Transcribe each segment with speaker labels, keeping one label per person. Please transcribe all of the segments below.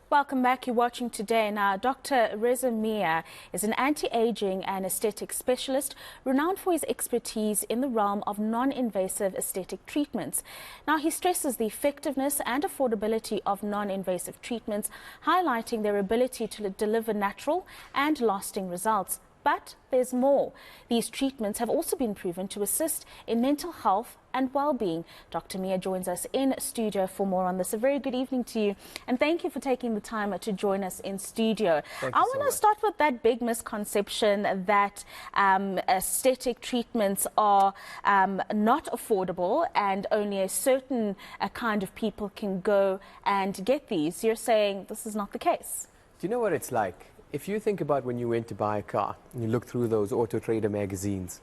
Speaker 1: Welcome back. You're watching Today. Now, Dr. Reza Mia is an anti-aging and aesthetic specialist renowned for his expertise in the realm of non-invasive aesthetic treatments. Now, he stresses the effectiveness and affordability of non-invasive treatments, highlighting their ability to deliver natural and lasting results. But there's more. These treatments have also been proven to assist in mental health and well-being. Dr. Mia joins us in studio for more on this. A very good evening to you, and thank you for taking the time to join us in studio. I want to start with that big misconception that aesthetic treatments are not affordable and only a certain kind of people can go and get these. You're saying this is not the case.
Speaker 2: Do you know what it's like? If you think about when you went to buy a car and you look through those Auto Trader magazines,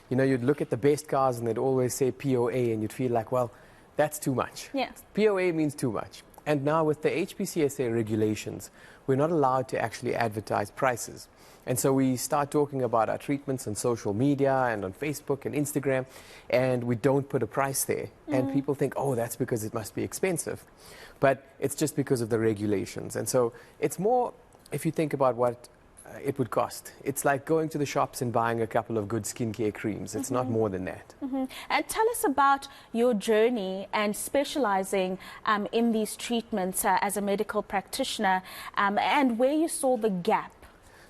Speaker 2: you know, you'd look at the best cars and they'd always say POA, and you'd feel like, well, that's too much.
Speaker 1: Yes.
Speaker 2: POA means too much. And now with the HPCSA regulations, we're not allowed to actually advertise prices. And so we start talking about our treatments on social media and on Facebook and Instagram, and we don't put a price there. And people think, oh, that's because it must be expensive. But it's just because of the regulations. And so it's more, if you think about what it would cost, it's like going to the shops and buying a couple of good skincare creams. It's not more than that.
Speaker 1: And tell us about your journey and specializing in these treatments as a medical practitioner, and where you saw the gap.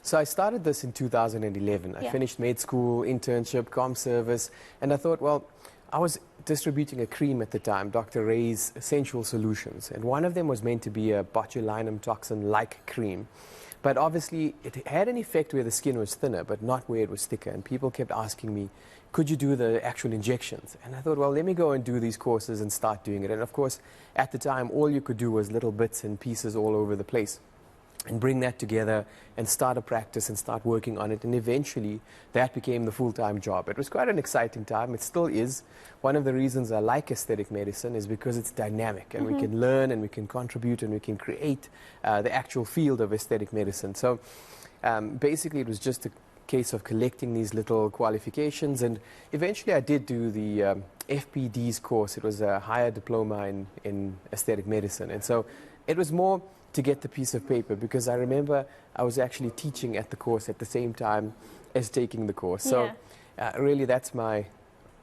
Speaker 2: So I started this in 2011. I finished med school, internship, comm service, and I thought, well, I was distributing a cream at the time, Dr. Ray's Sensual Solutions, and one of them was meant to be a botulinum toxin-like cream. But obviously, it had an effect where the skin was thinner, but not where it was thicker. And people kept asking me, could you do the actual injections? And I thought, well, let me go and do these courses and start doing it. And of course, at the time, all you could do was little bits and pieces all over the place, and bring that together and start a practice and start working on it. And eventually that became the full-time job. It was quite an exciting time. It still is. One of the reasons I like aesthetic medicine is because it's dynamic, and we can learn and we can contribute and we can create the actual field of aesthetic medicine. So basically it was just a case of collecting these little qualifications, and eventually I did do the FPD's course. It was a higher diploma in aesthetic medicine, and so it was more to get the piece of paper, because I remember I was actually teaching at the course at the same time as taking the course. So really that's my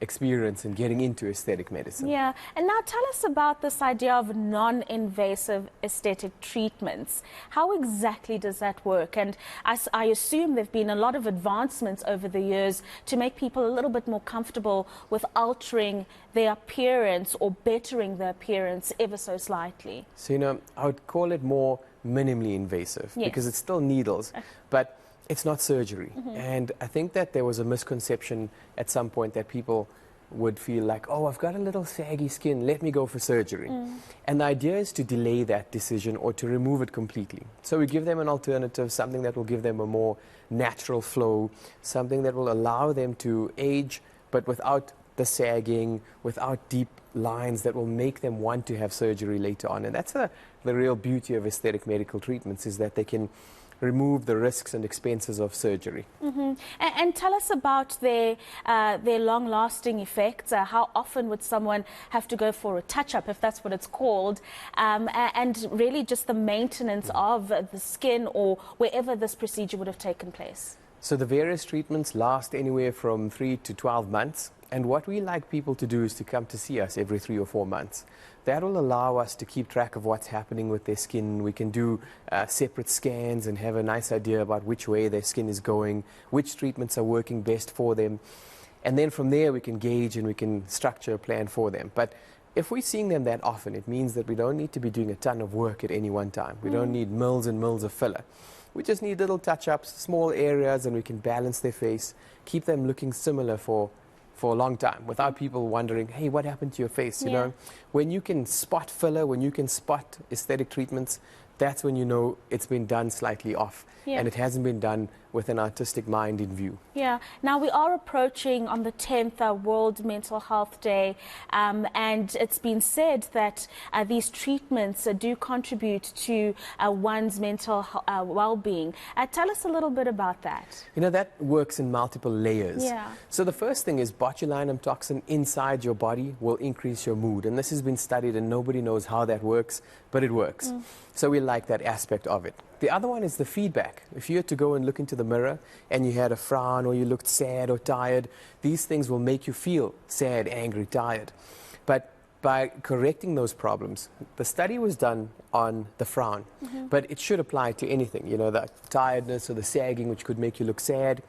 Speaker 2: experience in getting into aesthetic medicine.
Speaker 1: Yeah, and now tell us about this idea of non-invasive aesthetic treatments. How exactly does that work? And I assume there have been a lot of advancements over the years to make people a little bit more comfortable with altering their appearance or bettering their appearance ever so slightly.
Speaker 2: So, you know, I would call it more minimally invasive, because it's still needles, but it's not surgery. And I think that there was a misconception at some point that people would feel like, oh, I've got a little saggy skin, let me go for surgery. And the idea is to delay that decision or to remove it completely. So we give them an alternative, something that will give them a more natural flow, something that will allow them to age, but without the sagging, without deep lines that will make them want to have surgery later on. And that's the real beauty of aesthetic medical treatments, is that they can remove the risks and expenses of surgery.
Speaker 1: And tell us about their long-lasting effects. How often would someone have to go for a touch-up, if that's what it's called, and really just the maintenance of the skin or wherever this procedure would have taken place?
Speaker 2: So the various treatments last anywhere from 3 to 12 months. And what we like people to do is to come to see us every 3 or 4 months. That will allow us to keep track of what's happening with their skin. We can do separate scans and have a nice idea about which way their skin is going, which treatments are working best for them. And then from there we can gauge and we can structure a plan for them. But if we're seeing them that often, it means that we don't need to be doing a ton of work at any one time. We don't need mils and mils of filler. We just need little touch-ups, small areas, and we can balance their face, keep them looking similar for a long time, without people wondering, hey, what happened to your face? You know, when you can spot filler, when you can spot aesthetic treatments, that's when you know it's been done slightly off, and it hasn't been done with an artistic mind in view.
Speaker 1: Yeah. Now we are approaching on the 10th World Mental Health Day, and it's been said that these treatments do contribute to one's mental well-being. Tell us a little bit about that.
Speaker 2: You know, that works in multiple layers.
Speaker 1: Yeah.
Speaker 2: So the first thing is botulinum toxin inside your body will increase your mood, and this has been studied and nobody knows how that works, but it works. So we like that aspect of it. The other one is the feedback. If you had to go and look into the mirror and you had a frown or you looked sad or tired, these things will make you feel sad, angry, tired. But by correcting those problems, the study was done on the frown, but it should apply to anything, you know, the tiredness or the sagging, which could make you look sad.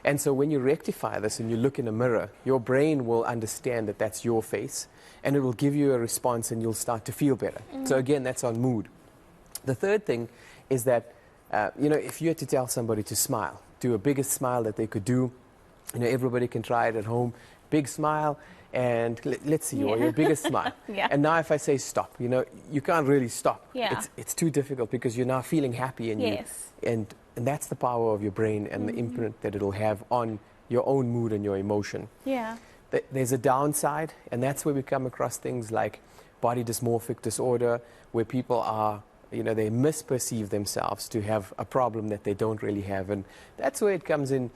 Speaker 2: And so when you rectify this and you look in a mirror, your brain will understand that that's your face, and it will give you a response and you'll start to feel better. So again, that's on mood. The third thing is that, you know, if you had to tell somebody to smile, do a biggest smile that they could do, you know, everybody can try it at home, big smile, and let's see, your biggest smile. And now if I say stop, you know, you can't really stop. It's too difficult because you're now feeling happy, and and that's the power of your brain and the imprint that it'll have on your own mood and your emotion. There's a downside, and that's where we come across things like body dysmorphic disorder, where people are, you know, they misperceive themselves to have a problem that they don't really have. And that's where it comes in.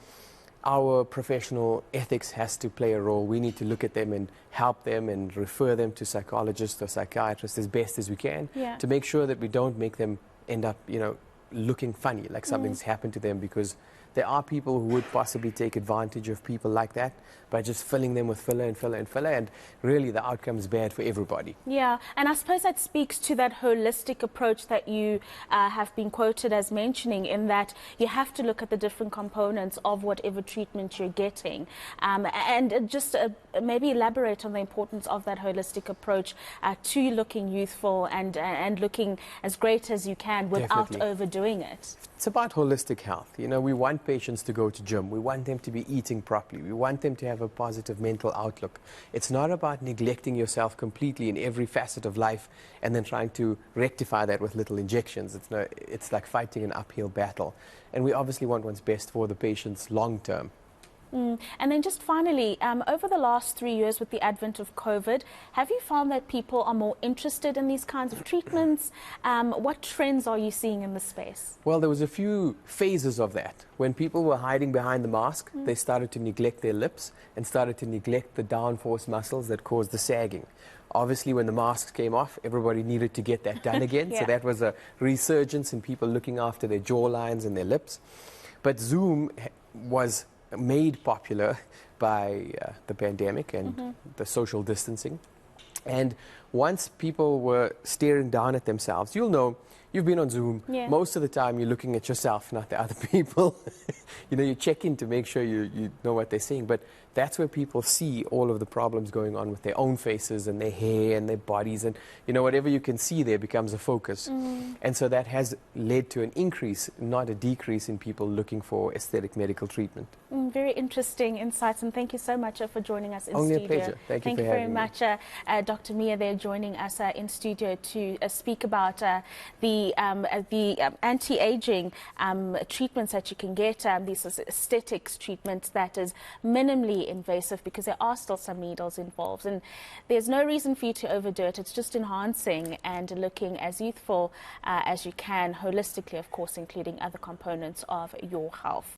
Speaker 2: Our professional ethics has to play a role. We need to look at them and help them and refer them to psychologists or psychiatrists as best as we can to make sure that we don't make them end up, you know, looking funny, like something's happened to them, because there are people who would possibly take advantage of people like that by just filling them with filler and filler and filler, and really the outcome is bad for everybody.
Speaker 1: Yeah, and I suppose that speaks to that holistic approach that you have been quoted as mentioning, in that you have to look at the different components of whatever treatment you're getting, and just maybe elaborate on the importance of that holistic approach to looking youthful and looking as great as you can without overdoing it.
Speaker 2: It's about holistic health. You know, we want patients to go to gym. We want them to be eating properly. We want them to have a positive mental outlook. It's not about neglecting yourself completely in every facet of life and then trying to rectify that with little injections. It's like fighting an uphill battle. And we obviously want what's best for the patients long term.
Speaker 1: And then just finally, over the last 3 years with the advent of COVID, have you found that people are more interested in these kinds of treatments? What trends are you seeing in the space?
Speaker 2: Well, there was a few phases of that. When people were hiding behind the mask, they started to neglect their lips and started to neglect the downforce muscles that cause the sagging. Obviously, when the masks came off, everybody needed to get that done again. So that was a resurgence in people looking after their jawlines and their lips. But Zoom was made popular by the pandemic and the social distancing. And once people were staring down at themselves, you'll know, you've been on Zoom, most of the time you're looking at yourself, not the other people. You know, you check in to make sure you know what they're saying, but that's where people see all of the problems going on with their own faces and their hair and their bodies, and you know, whatever you can see there becomes a focus. And so that has led to an increase, not a decrease, in people looking for aesthetic medical treatment.
Speaker 1: Very interesting insights, and thank you so much for joining us in
Speaker 2: studio.
Speaker 1: Only a pleasure.
Speaker 2: Thank you
Speaker 1: very much, Dr. Mia, there joining us in studio to speak about the anti-aging treatments that you can get, these aesthetics treatments that is minimally invasive, because there are still some needles involved, and there's no reason for you to overdo it. It's just enhancing and looking as youthful as you can, holistically, of course, including other components of your health.